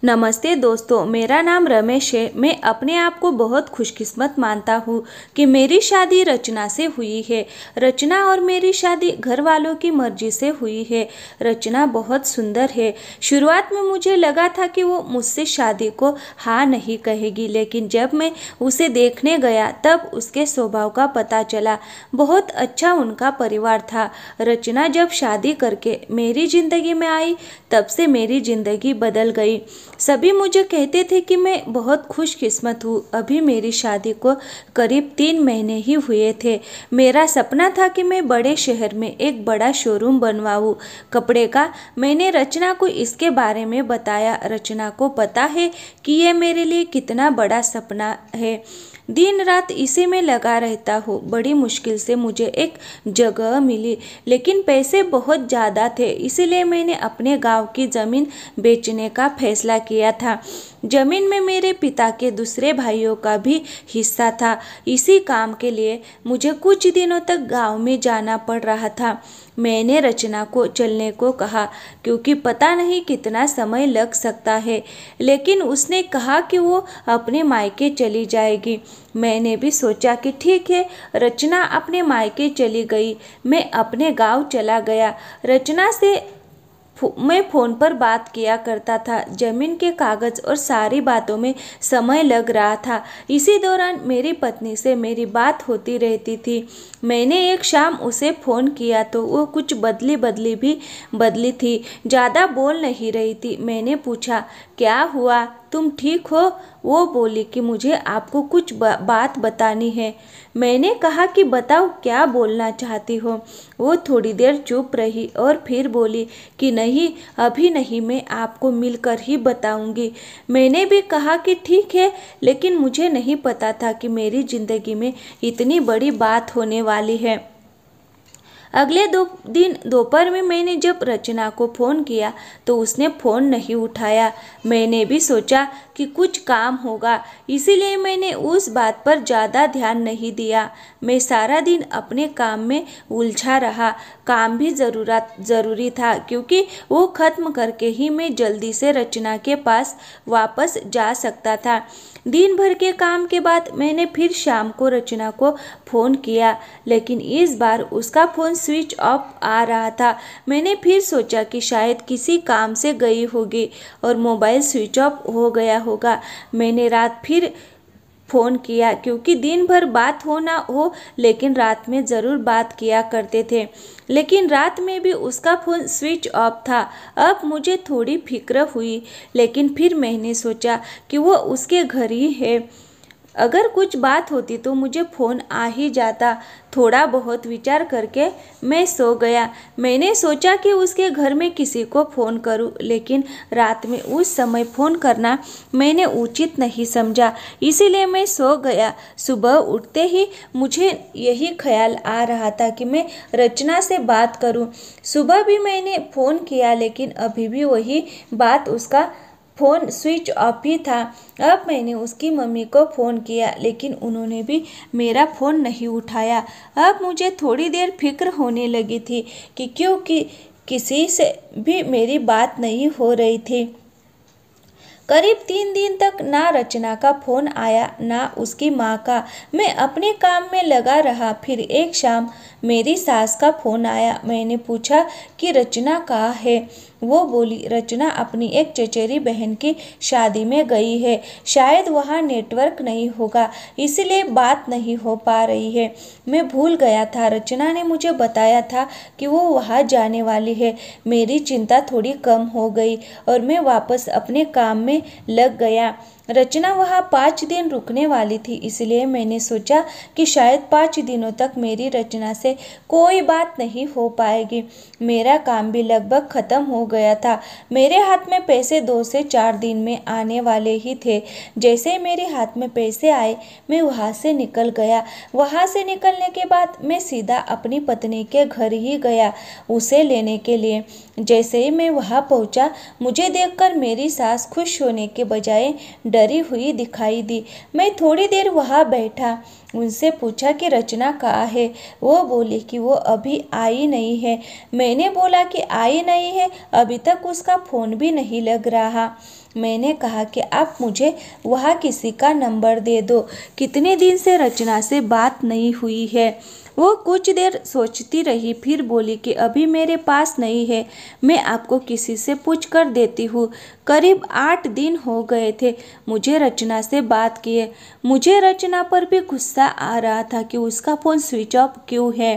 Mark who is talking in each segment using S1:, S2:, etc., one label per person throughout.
S1: नमस्ते दोस्तों, मेरा नाम रमेश है। मैं अपने आप को बहुत खुशकिस्मत मानता हूँ कि मेरी शादी रचना से हुई है। रचना और मेरी शादी घर वालों की मर्जी से हुई है। रचना बहुत सुंदर है। शुरुआत में मुझे लगा था कि वो मुझसे शादी को हाँ नहीं कहेगी, लेकिन जब मैं उसे देखने गया तब उसके स्वभाव का पता चला। बहुत अच्छा उनका परिवार था। रचना जब शादी करके मेरी जिंदगी में आई तब से मेरी जिंदगी बदल गई। सभी मुझे कहते थे कि मैं बहुत खुशकिस्मत हूँ। अभी मेरी शादी को करीब 3 महीने ही हुए थे। मेरा सपना था कि मैं बड़े शहर में एक बड़ा शोरूम बनवाऊँ कपड़े का। मैंने रचना को इसके बारे में बताया। रचना को पता है कि यह मेरे लिए कितना बड़ा सपना है। दिन रात इसी में लगा रहता हूँ। बड़ी मुश्किल से मुझे एक जगह मिली, लेकिन पैसे बहुत ज़्यादा थे, इसीलिए मैंने अपने गांव की ज़मीन बेचने का फैसला किया था। जमीन में मेरे पिता के दूसरे भाइयों का भी हिस्सा था। इसी काम के लिए मुझे कुछ दिनों तक गांव में जाना पड़ रहा था। मैंने रचना को चलने को कहा, क्योंकि पता नहीं कितना समय लग सकता है, लेकिन उसने कहा कि वो अपने मायके चली जाएगी। मैंने भी सोचा कि ठीक है। रचना अपने मायके चली गई। मैं अपने गांव चला गया। रचना से मैं फ़ोन पर बात किया करता था। जमीन के कागज़ और सारी बातों में समय लग रहा था। इसी दौरान मेरी पत्नी से मेरी बात होती रहती थी। मैंने एक शाम उसे फ़ोन किया तो वो कुछ बदली थी, ज़्यादा बोल नहीं रही थी। मैंने पूछा, क्या हुआ, तुम ठीक हो? वो बोली कि मुझे आपको कुछ बात बतानी है। मैंने कहा कि बताओ, क्या बोलना चाहती हो? वो थोड़ी देर चुप रही और फिर बोली कि नहीं, अभी नहीं, मैं आपको मिलकर ही बताऊंगी। मैंने भी कहा कि ठीक है, लेकिन मुझे नहीं पता था कि मेरी ज़िंदगी में इतनी बड़ी बात होने वाली है। अगले 2 दिन दोपहर में मैंने जब रचना को फ़ोन किया तो उसने फ़ोन नहीं उठाया। मैंने भी सोचा कि कुछ काम होगा, इसीलिए मैंने उस बात पर ज़्यादा ध्यान नहीं दिया। मैं सारा दिन अपने काम में उलझा रहा। काम भी ज़रूरी था, क्योंकि वो ख़त्म करके ही मैं जल्दी से रचना के पास वापस जा सकता था। दिन भर के काम के बाद मैंने फिर शाम को रचना को फ़ोन किया, लेकिन इस बार उसका फ़ोन स्विच ऑफ आ रहा था। मैंने फिर सोचा कि शायद किसी काम से गई होगी और मोबाइल स्विच ऑफ हो गया होगा। मैंने रात फिर फ़ोन किया, क्योंकि दिन भर बात हो ना हो, लेकिन रात में ज़रूर बात किया करते थे। लेकिन रात में भी उसका फ़ोन स्विच ऑफ था। अब मुझे थोड़ी फिक्र हुई, लेकिन फिर मैंने सोचा कि वो उसके घर ही है। अगर कुछ बात होती तो मुझे फ़ोन आ ही जाता। थोड़ा बहुत विचार करके मैं सो गया। मैंने सोचा कि उसके घर में किसी को फ़ोन करूं, लेकिन रात में उस समय फ़ोन करना मैंने उचित नहीं समझा, इसीलिए मैं सो गया। सुबह उठते ही मुझे यही ख्याल आ रहा था कि मैं रचना से बात करूं। सुबह भी मैंने फ़ोन किया, लेकिन अभी भी वही बात, उसका फ़ोन स्विच ऑफ ही था। अब मैंने उसकी मम्मी को फ़ोन किया, लेकिन उन्होंने भी मेरा फ़ोन नहीं उठाया। अब मुझे थोड़ी देर फिक्र होने लगी थी कि क्योंकि किसी से भी मेरी बात नहीं हो रही थी। करीब 3 दिन तक ना रचना का फ़ोन आया, ना उसकी माँ का। मैं अपने काम में लगा रहा। फिर एक शाम मेरी सास का फ़ोन आया। मैंने पूछा कि रचना कहाँ है? वो बोली, रचना अपनी एक चचेरी बहन की शादी में गई है। शायद वहाँ नेटवर्क नहीं होगा, इसलिए बात नहीं हो पा रही है। मैं भूल गया था। रचना ने मुझे बताया था कि वो वहाँ जाने वाली है। मेरी चिंता थोड़ी कम हो गई और मैं वापस अपने काम में लग गया। रचना वहाँ 5 दिन रुकने वाली थी, इसलिए मैंने सोचा कि शायद 5 दिनों तक मेरी रचना से कोई बात नहीं हो पाएगी। मेरा काम भी लगभग ख़त्म हो गया था। मेरे हाथ में पैसे 2 से 4 दिन में आने वाले ही थे। जैसे ही मेरे हाथ में पैसे आए, मैं वहाँ से निकल गया। वहाँ से निकलने के बाद मैं सीधा अपनी पत्नी के घर ही गया उसे लेने के लिए। जैसे ही मैं वहाँ पहुँचा, मुझे देखकर मेरी सास खुश होने के बजाय डरी हुई दिखाई दी। मैं थोड़ी देर वहाँ बैठा, उनसे पूछा कि रचना कहाँ है? वो बोली कि वो अभी आई नहीं है। मैंने बोला कि आई नहीं है? अभी तक उसका फ़ोन भी नहीं लग रहा। मैंने कहा कि आप मुझे वहाँ किसी का नंबर दे दो। कितने दिन से रचना से बात नहीं हुई है। वो कुछ देर सोचती रही, फिर बोली कि अभी मेरे पास नहीं है, मैं आपको किसी से पूछ कर देती हूँ। करीब 8 दिन हो गए थे मुझे रचना से बात किए। मुझे रचना पर भी गुस्सा आ रहा था कि उसका फ़ोन स्विच ऑफ क्यों है।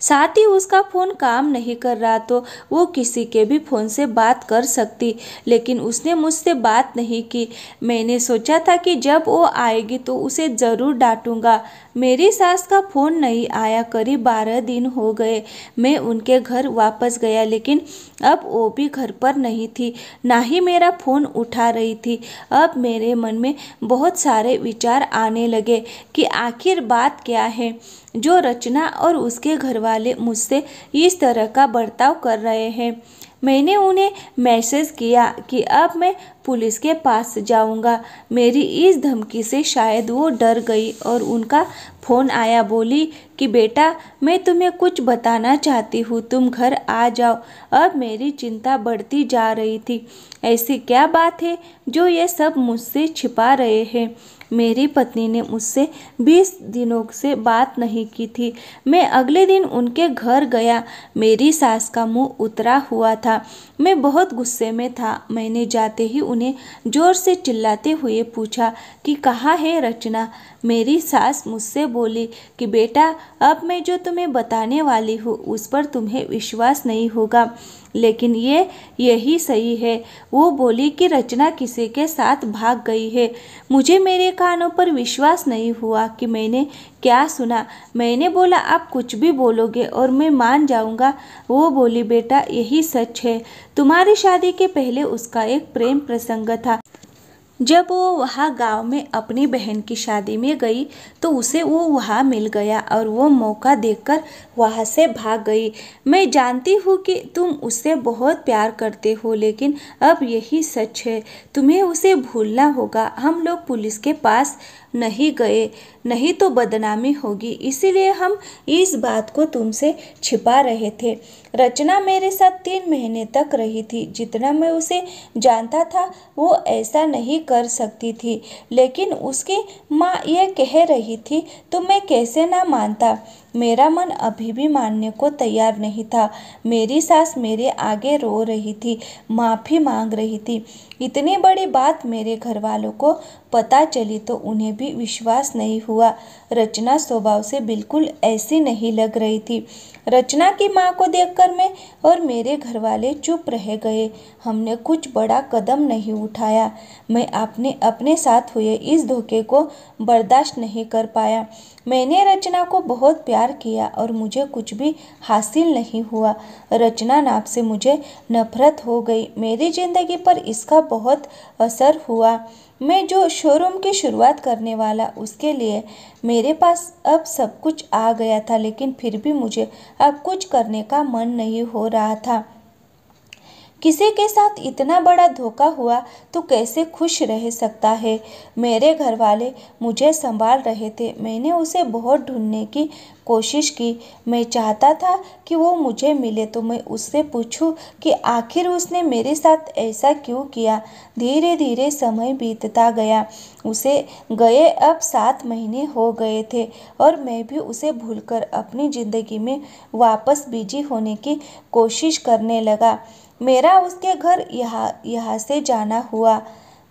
S1: साथ ही उसका फ़ोन काम नहीं कर रहा तो वो किसी के भी फ़ोन से बात कर सकती, लेकिन उसने मुझसे बात नहीं की। मैंने सोचा था कि जब वो आएगी तो उसे ज़रूर डांटूंगा। मेरी सास का फ़ोन नहीं आया। करीब 12 दिन हो गए। मैं उनके घर वापस गया, लेकिन अब वो भी घर पर नहीं थी, ना ही मेरा फ़ोन उठा रही थी। अब मेरे मन में बहुत सारे विचार आने लगे कि आखिर बात क्या है जो रचना और उसके घरवाले मुझसे इस तरह का बर्ताव कर रहे हैं। मैंने उन्हें मैसेज किया कि अब मैं पुलिस के पास जाऊंगा। मेरी इस धमकी से शायद वो डर गई और उनका फ़ोन आया। बोली कि बेटा, मैं तुम्हें कुछ बताना चाहती हूँ, तुम घर आ जाओ। अब मेरी चिंता बढ़ती जा रही थी। ऐसी क्या बात है जो ये सब मुझसे छिपा रहे हैं। मेरी पत्नी ने मुझसे 20 दिनों से बात नहीं की थी। मैं अगले दिन उनके घर गया। मेरी सास का मुंह उतरा हुआ था। मैं बहुत गुस्से में था। मैंने जाते ही उन्हें जोर से चिल्लाते हुए पूछा कि कहाँ है रचना। मेरी सास मुझसे बोली कि बेटा, अब मैं जो तुम्हें बताने वाली हूँ उस पर तुम्हें विश्वास नहीं होगा, लेकिन यही सही है। वो बोली कि रचना किसी के साथ भाग गई है। मुझे मेरे कानों पर विश्वास नहीं हुआ कि मैंने क्या सुना। मैंने बोला, आप कुछ भी बोलोगे और मैं मान जाऊंगा। वो बोली, बेटा यही सच है। तुम्हारी शादी के पहले उसका एक प्रेम प्रसंग था। जब वो वहाँ गांव में अपनी बहन की शादी में गई तो उसे वो वहाँ मिल गया और वो मौका देखकर वहाँ से भाग गई। मैं जानती हूँ कि तुम उससे बहुत प्यार करते हो, लेकिन अब यही सच है। तुम्हें उसे भूलना होगा। हम लोग पुलिस के पास नहीं गए, नहीं तो बदनामी होगी, इसीलिए हम इस बात को तुमसे छिपा रहे थे। रचना मेरे साथ 3 महीने तक रही थी। जितना मैं उसे जानता था वो ऐसा नहीं कर सकती थी, लेकिन उसकी माँ ये कह रही थी तो मैं कैसे ना मानता। मेरा मन अभी भी मानने को तैयार नहीं था। मेरी सास मेरे आगे रो रही थी, माफ़ी मांग रही थी। इतनी बड़ी बात मेरे घर वालों को पता चली तो उन्हें भी विश्वास नहीं हुआ। रचना स्वभाव से बिल्कुल ऐसी नहीं लग रही थी। रचना की माँ को देखकर मैं और मेरे घर वाले चुप रह गए। हमने कुछ बड़ा कदम नहीं उठाया। मैं अपने साथ हुए इस धोखे को बर्दाश्त नहीं कर पाया। मैंने रचना को बहुत प्यार किया और मुझे कुछ भी हासिल नहीं हुआ। रचना नाम से मुझे नफरत हो गई। मेरी ज़िंदगी पर इसका बहुत असर हुआ। मैं जो शोरूम की शुरुआत करने वाला उसके लिए मेरे पास अब सब कुछ आ गया था, लेकिन फिर भी मुझे अब कुछ करने का मन नहीं हो रहा था। किसी के साथ इतना बड़ा धोखा हुआ तो कैसे खुश रह सकता है। मेरे घर वाले मुझे संभाल रहे थे। मैंने उसे बहुत ढूंढने की कोशिश की। मैं चाहता था कि वो मुझे मिले तो मैं उससे पूछूं कि आखिर उसने मेरे साथ ऐसा क्यों किया। धीरे धीरे समय बीतता गया। उसे गए अब 7 महीने हो गए थे और मैं भी उसे भूलकर अपनी ज़िंदगी में वापस बिजी होने की कोशिश करने लगा। मेरा उसके घर यहाँ से जाना हुआ।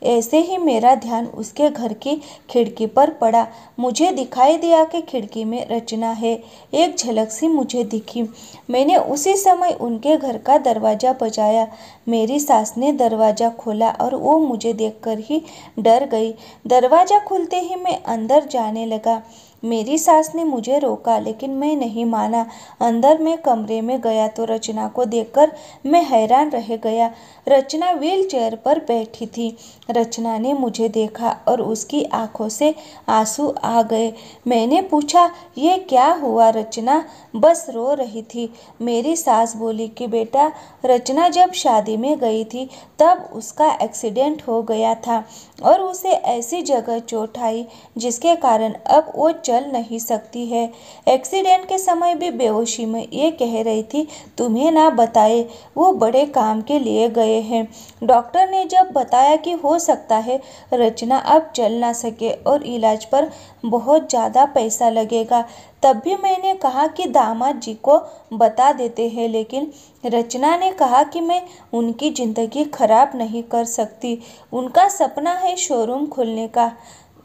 S1: ऐसे ही मेरा ध्यान उसके घर की खिड़की पर पड़ा। मुझे दिखाई दिया कि खिड़की में रचना है। एक झलक सी मुझे दिखी। मैंने उसी समय उनके घर का दरवाज़ा बजाया। मेरी सास ने दरवाज़ा खोला और वो मुझे देखकर ही डर गई। दरवाज़ा खुलते ही मैं अंदर जाने लगा। मेरी सास ने मुझे रोका, लेकिन मैं नहीं माना। अंदर मैं कमरे में गया तो रचना को देखकर मैं हैरान रह गया। रचना व्हील चेयर पर बैठी थी। रचना ने मुझे देखा और उसकी आंखों से आंसू आ गए। मैंने पूछा, ये क्या हुआ रचना? बस रो रही थी। मेरी सास बोली कि बेटा, रचना जब शादी में गई थी तब उसका एक्सीडेंट हो गया था और उसे ऐसी जगह चोट आई जिसके कारण अब वो चल नहीं सकती है। एक्सीडेंट के समय भी बेहोशी में ये कह रही थी, तुम्हें ना बताए, वो बड़े काम के लिए गए हैं। डॉक्टर ने जब बताया कि हो सकता है रचना अब चल ना सके और इलाज पर बहुत ज़्यादा पैसा लगेगा, तब भी मैंने कहा कि दामाद जी को बता देते हैं, लेकिन रचना ने कहा कि मैं उनकी ज़िंदगी खराब नहीं कर सकती। उनका सपना है शोरूम खोलने का।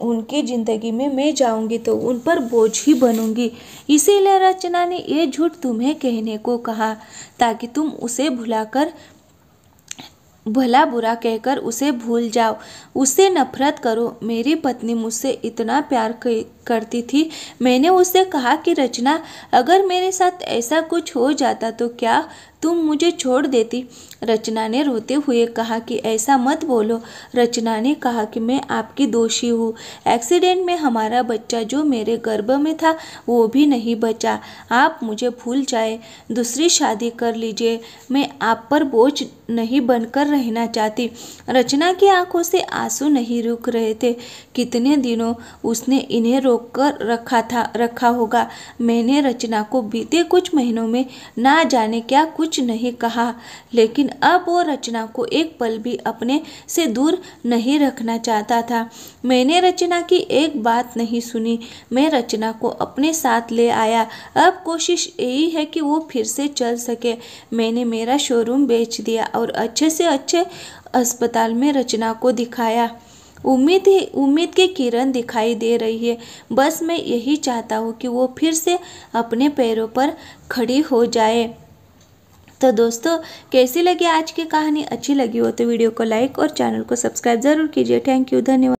S1: उनकी ज़िंदगी में मैं जाऊंगी तो उन पर बोझ ही बनूंगी। इसीलिए रचना ने ये झूठ तुम्हें कहने को कहा, ताकि तुम उसे भुलाकर भला बुरा कहकर उसे भूल जाओ, उससे नफरत करो। मेरी पत्नी मुझसे इतना प्यार करती थी। मैंने उससे कहा कि रचना, अगर मेरे साथ ऐसा कुछ हो जाता तो क्या तुम मुझे छोड़ देती? रचना ने रोते हुए कहा कि ऐसा मत बोलो। रचना ने कहा कि मैं आपकी दोषी हूँ। एक्सीडेंट में हमारा बच्चा जो मेरे गर्भ में था वो भी नहीं बचा। आप मुझे भूल जाए, दूसरी शादी कर लीजिए। मैं आप पर बोझ नहीं बनकर रहना चाहती। रचना की आंखों से आंसू नहीं रुक रहे थे। कितने दिनों उसने इन्हें रोक कर रखा होगा। मैंने रचना को बीते कुछ महीनों में ना जाने क्या कुछ नहीं कहा, लेकिन अब वो रचना को एक पल भी अपने से दूर नहीं रखना चाहता था। मैंने रचना की एक बात नहीं सुनी। मैं रचना को अपने साथ ले आया। अब कोशिश यही है कि वो फिर से चल सके। मैंने मेरा शोरूम बेच दिया और अच्छे से अच्छे अस्पताल में रचना को दिखाया। उम्मीद की किरण दिखाई दे रही है। बस मैं यही चाहता हूँ कि वो फिर से अपने पैरों पर खड़ी हो जाए। तो दोस्तों, कैसी लगी आज की कहानी? अच्छी लगी हो तो वीडियो को लाइक और चैनल को सब्सक्राइब ज़रूर कीजिए। थैंक यू, धन्यवाद।